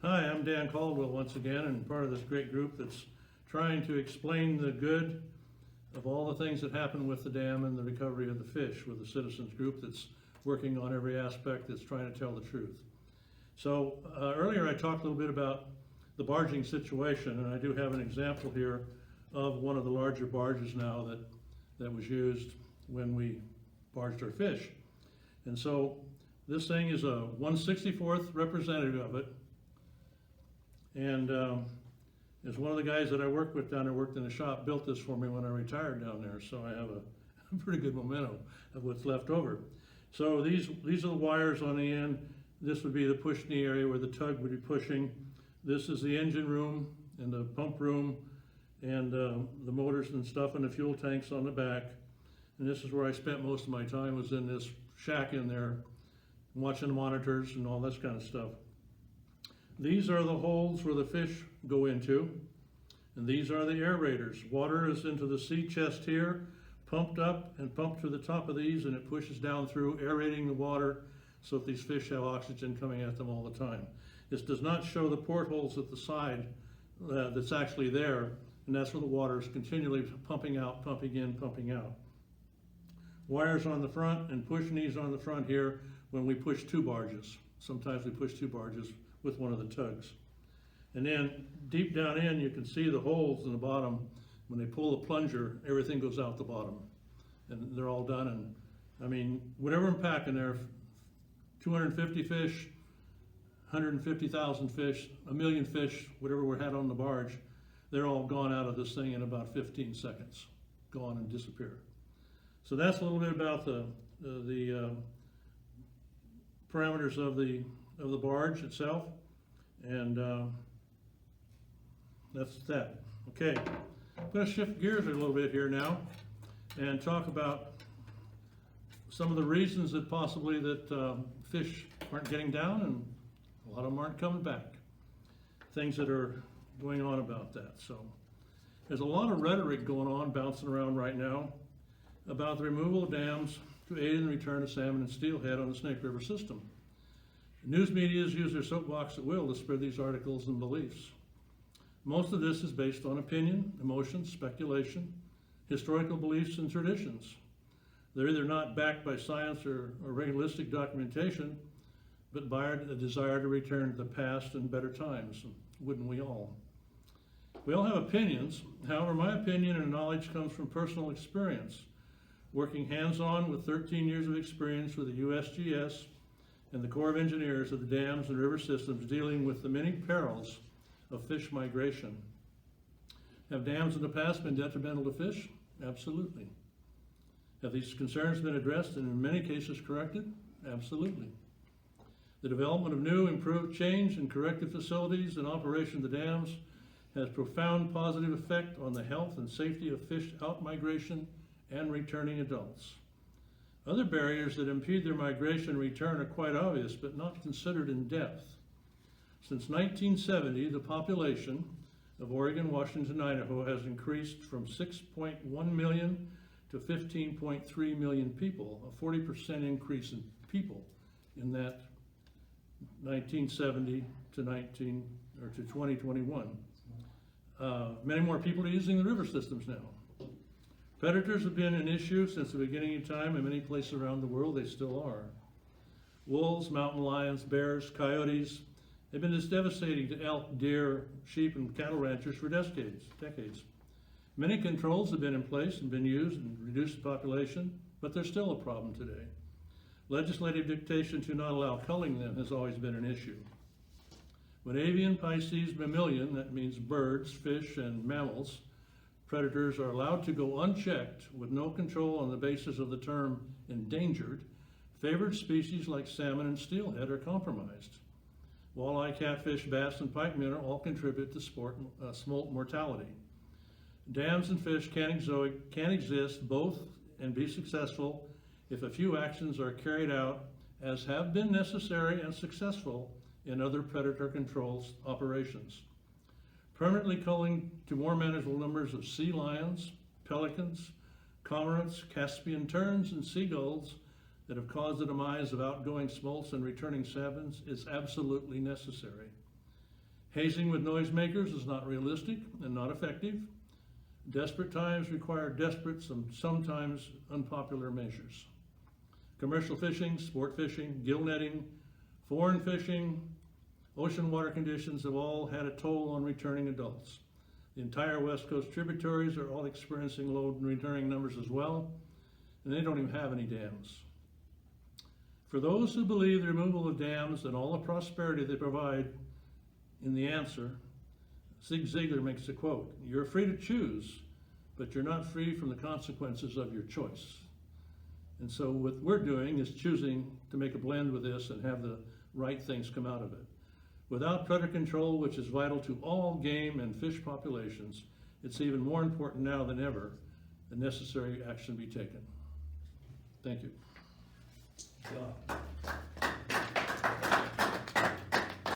Hi, I'm Dan Caldwell once again, and part of this great group that's trying to explain the good of all the things that happen with the dam and the recovery of the fish, with the citizens group that's working on every aspect, that's trying to tell the truth. So earlier I talked a little bit about the barging situation, and I do have an example here of one of the larger barges now that was used when we barged our fish. And so this thing is a 1/64th representative of it. And as one of the guys that I worked with down there, worked in the shop, built this for me when I retired down there. So I have a pretty good memento of what's left over. So these are the wires on the end. This would be the push knee area where the tug would be pushing. This is the engine room and the pump room and the motors and stuff and the fuel tanks on the back. And this is where I spent most of my time, was in this shack in there, watching the monitors and all this kind of stuff. These are the holes where the fish go into, and these are the aerators. Water is into the sea chest here, pumped up and pumped to the top of these, and it pushes down through, aerating the water so that these fish have oxygen coming at them all the time. This does not show the portholes at the side that's actually there, and that's where the water is continually pumping out, pumping in, pumping out. Wires on the front and push knees on the front here when we push two barges. Sometimes we push two barges with one of the tugs. And then deep down in, you can see the holes in the bottom. When they pull the plunger, everything goes out the bottom. And they're all done. And I mean, whatever I'm packing there, 250 fish, 150,000 fish, a million fish, whatever we had on the barge, they're all gone out of this thing in about 15 seconds. Gone and disappear. So that's a little bit about the parameters of the barge itself, and that's that. Okay, I'm going to shift gears a little bit here now and talk about some of the reasons that possibly that fish aren't getting down and a lot of them aren't coming back. Things that are going on about that. So there's a lot of rhetoric going on, bouncing around right now, about the removal of dams to aid in the return of salmon and steelhead on the Snake River system. News medias use their soapbox at will to spread these articles and beliefs. Most of this is based on opinion, emotion, speculation, historical beliefs, and traditions. They're either not backed by science or realistic documentation, but by a desire to return to the past and better times. Wouldn't we all? We all have opinions. However, my opinion and knowledge comes from personal experience, working hands-on with 13 years of experience with the USGS and the Corps of Engineers of the dams and river systems, dealing with the many perils of fish migration. Have dams in the past been detrimental to fish? Absolutely. Have these concerns been addressed and in many cases corrected? Absolutely. The development of new, improved, changed, and corrected facilities and operation of the dams has profound positive effect on the health and safety of fish out-migration and returning adults. Other barriers that impede their migration and return are quite obvious, but not considered in depth. Since 1970, the population of Oregon, Washington, and Idaho has increased from 6.1 million to 15.3 million people, a 40% increase in people in that 1970 to 2021. Many more people are using the river systems now. Predators have been an issue since the beginning of time in many places around the world. They still are. Wolves, mountain lions, bears, coyotes have been as devastating to elk, deer, sheep, and cattle ranchers for decades. Many controls have been in place and been used and reduced the population, but they're still a problem today. Legislative dictation to not allow culling them has always been an issue. When avian, Pisces, mammalian, that means birds, fish, and mammals, predators are allowed to go unchecked with no control on the basis of the term endangered, favored species like salmon and steelhead are compromised. Walleye, catfish, bass, and pike minnow all contribute to smolt mortality. Dams and fish can exist both and be successful if a few actions are carried out, as have been necessary and successful in other predator control operations. Permanently culling to more manageable numbers of sea lions, pelicans, cormorants, Caspian terns, and seagulls that have caused the demise of outgoing smolts and returning salmons is absolutely necessary. Hazing with noisemakers is not realistic and not effective. Desperate times require desperate, sometimes unpopular measures. Commercial fishing, sport fishing, gill netting, foreign fishing, ocean water conditions have all had a toll on returning adults. The entire West Coast tributaries are all experiencing low returning numbers as well, and they don't even have any dams. For those who believe the removal of dams and all the prosperity they provide in the answer, Zig Ziglar makes a quote, "You're free to choose, but you're not free from the consequences of your choice." And so what we're doing is choosing to make a blend with this and have the right things come out of it. Without predator control, which is vital to all game and fish populations, it's even more important now than ever that necessary action be taken. Thank you.